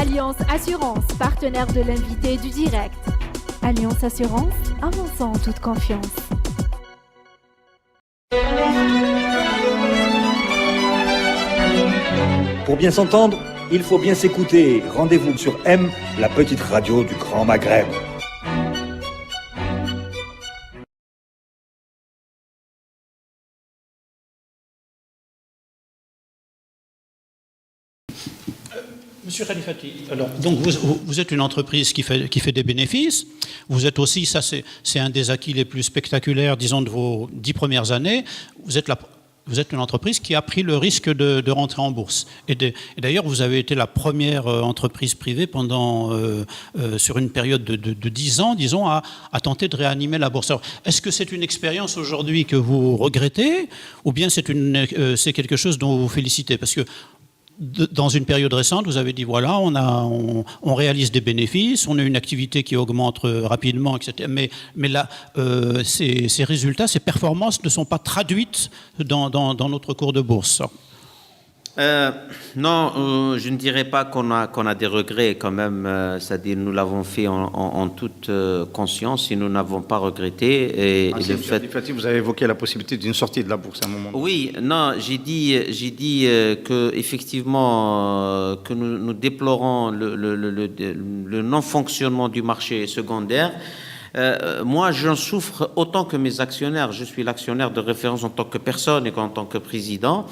Alliance Assurance, partenaire de l'invité du direct. Alliance Assurance, avançons en toute confiance. Pour bien s'entendre, il faut bien s'écouter. Rendez-vous sur M, la petite radio du Grand Maghreb. Monsieur Khalifati, alors, donc vous êtes une entreprise qui fait des bénéfices. Vous êtes aussi, ça c'est un des acquis les plus spectaculaires, disons, de vos 10 premières années. Vous êtes une entreprise qui a pris le risque de rentrer en bourse. Et d'ailleurs, vous avez été la première entreprise privée sur une période de 10 ans, disons, à tenter de réanimer la bourse. Alors, est-ce que c'est une expérience aujourd'hui que vous regrettez, ou bien c'est quelque chose dont vous vous félicitez? Parce que dans une période récente, vous avez dit, voilà, on réalise des bénéfices, on a une activité qui augmente rapidement, etc. Mais là, ces résultats, ces performances ne sont pas traduites dans notre cours de bourse. Non, je ne dirais pas qu'on a des regrets quand même. C'est-à-dire, nous l'avons fait en toute conscience et nous n'avons pas regretté. Et le fait... Vous avez évoqué la possibilité d'une sortie de la bourse à un moment. Oui, non, j'ai dit que effectivement que nous déplorons le non-fonctionnement du marché secondaire. Moi, j'en souffre autant que mes actionnaires. Je suis l'actionnaire de référence en tant que personne et en tant que président.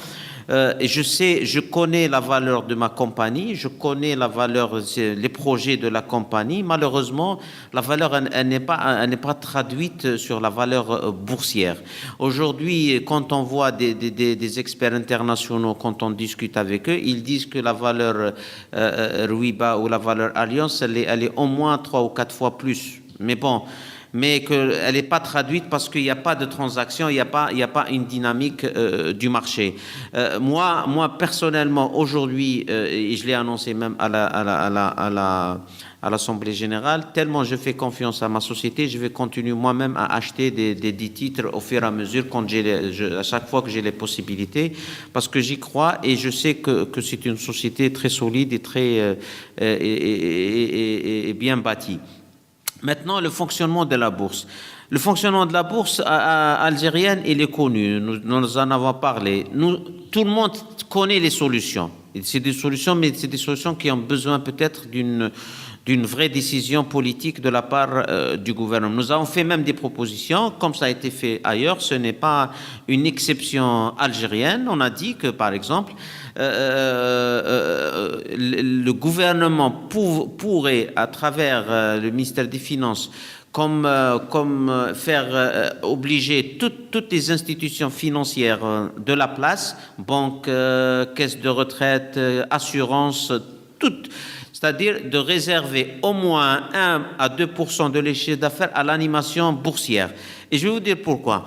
Et je connais la valeur de ma compagnie, je connais la valeur, les projets de la compagnie. Malheureusement, la valeur, elle n'est pas traduite sur la valeur boursière. Aujourd'hui, quand on voit des experts internationaux, quand on discute avec eux, ils disent que la valeur Ruiba ou la valeur Alliance, elle est au moins 3 ou 4 fois plus. Mais bon, mais qu'elle n'est pas traduite parce qu'il n'y a pas de transaction, il n'y a pas une dynamique du marché. Moi, personnellement, aujourd'hui, et je l'ai annoncé même à l'Assemblée générale, tellement je fais confiance à ma société, je vais continuer moi-même à acheter des titres au fur et à mesure, à chaque fois que j'ai les possibilités, parce que j'y crois et je sais que c'est une société très solide et très et bien bâtie. Maintenant, le fonctionnement de la bourse. Le fonctionnement de la bourse algérienne, il est connu. Nous en avons parlé. Tout le monde connaît les solutions. C'est des solutions, mais c'est des solutions qui ont besoin peut-être d'une vraie décision politique de la part du gouvernement. Nous avons fait même des propositions, comme ça a été fait ailleurs. Ce n'est pas une exception algérienne. On a dit que, par exemple, le gouvernement pourrait, à travers le ministère des Finances, comme faire obliger toutes les institutions financières de la place, banques, caisses de retraite, assurances, toutes, c'est-à-dire de réserver au moins 1 à 2% de les chiffres d'affaires à l'animation boursière. Et je vais vous dire pourquoi.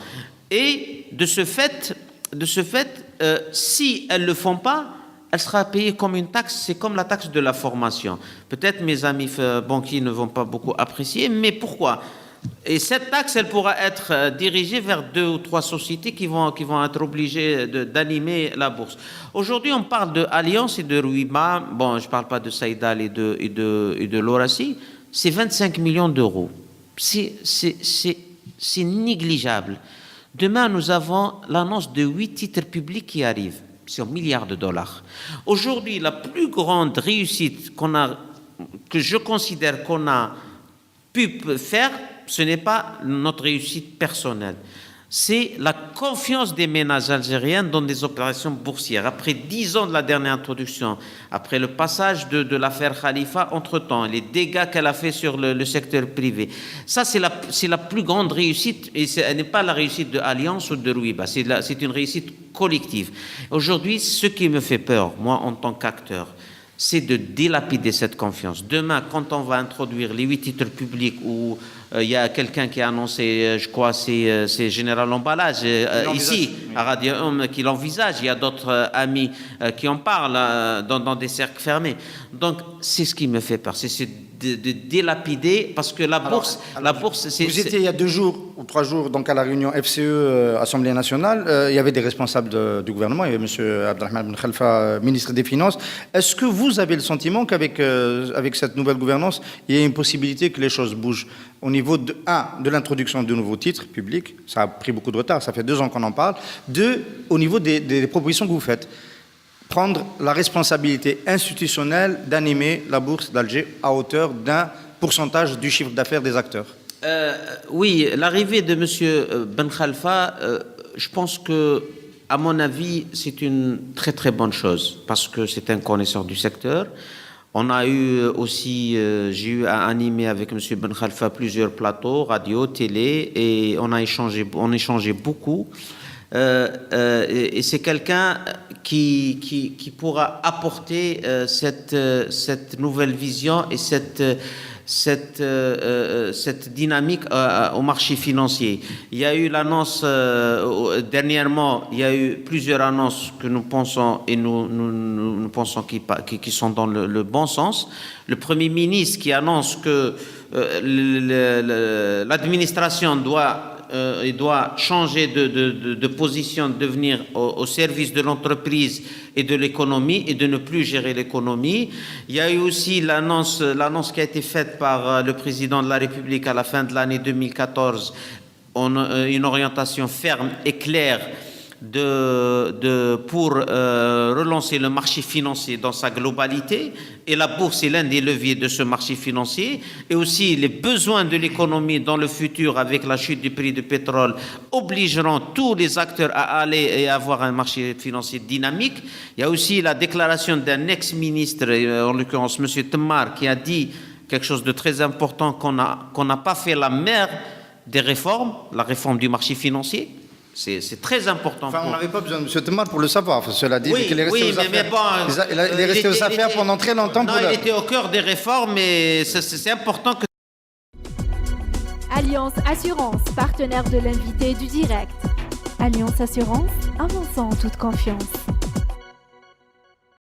Et de ce fait, si elles ne le font pas, elle sera payée comme une taxe, c'est comme la taxe de la formation. Peut-être mes amis banquiers ne vont pas beaucoup apprécier, mais pourquoi? Et cette taxe, elle pourra être dirigée vers 2 ou 3 sociétés qui vont être obligées d'animer la bourse. Aujourd'hui, on parle de Alliance et de Ruiba. Bon, je ne parle pas de Saïdal et de Lorassi. C'est 25 millions d'euros. C'est négligeable. Demain, nous avons l'annonce de 8 titres publics qui arrivent. C'est un milliard de dollars. Aujourd'hui, la plus grande réussite que je considère qu'on a pu faire, ce n'est pas notre réussite personnelle. C'est la confiance des ménages algériens dans des opérations boursières. Après 10 ans de la dernière introduction, après le passage de l'affaire Khalifa, entre-temps, les dégâts qu'elle a fait sur le secteur privé, ça c'est la plus grande réussite, et elle n'est pas la réussite de Alliance ou de Ruiba, c'est une réussite collective. Aujourd'hui, ce qui me fait peur, moi en tant qu'acteur, c'est de dilapider cette confiance. Demain, quand on va introduire les 8 titres publics ou Il y a quelqu'un qui a annoncé, je crois, c'est Général Emballage, ici, à Radio Homme, qui l'envisage. Il y a d'autres amis qui en parlent dans des cercles fermés. Donc, c'est ce qui me fait peur. C'est de délapider, parce que la bourse, c'est... Vous étiez il y a 2 jours ou 3 jours donc à la réunion FCE, Assemblée nationale. Il y avait des responsables du gouvernement. Il y avait M. Abdelrahman Ben Khalfa, ministre des Finances. Est-ce que vous avez le sentiment qu'avec avec cette nouvelle gouvernance, il y a une possibilité que les choses bougent au niveau de l'introduction de nouveaux titres publics? Ça a pris beaucoup de retard, ça fait 2 ans qu'on en parle. 2, au niveau des propositions que vous faites. Prendre la responsabilité institutionnelle d'animer la bourse d'Alger à hauteur d'un pourcentage du chiffre d'affaires des acteurs. Oui, l'arrivée de M. Ben Khalfa, je pense que, à mon avis, c'est une très très bonne chose, parce que c'est un connaisseur du secteur. On a eu aussi, j'ai eu à animer avec M. Ben Khalfa plusieurs plateaux, radio, télé, et on échangeait beaucoup. Et c'est quelqu'un qui pourra apporter cette nouvelle vision et cette dynamique au marché financier. Il y a eu l'annonce, dernièrement, il y a eu plusieurs annonces que nous pensons, et nous pensons qui sont dans le bon sens. Le Premier ministre qui annonce que l'administration doit changer de position, devenir au service de l'entreprise et de l'économie et de ne plus gérer l'économie. Il y a eu aussi l'annonce qui a été faite par le président de la République à la fin de l'année 2014, une orientation ferme et claire pour relancer le marché financier dans sa globalité, et la bourse est l'un des leviers de ce marché financier, et aussi les besoins de l'économie dans le futur avec la chute du prix du pétrole obligeront tous les acteurs à aller et avoir un marché financier dynamique. Il y a aussi la déclaration d'un ex-ministre, en l'occurrence M. Temmar, qui a dit quelque chose de très important, qu'on n'a pas fait la mère des réformes, la réforme du marché financier. C'est très important. Enfin, on n'avait pas besoin de M. Temmar pour le savoir. Cela dit, qu'il est resté aux affaires. Il est resté aux affaires pendant très longtemps. Il était au cœur des réformes, mais c'est important que... Alliance Assurance, partenaire de l'invité du direct. Alliance Assurance, avançant en toute confiance.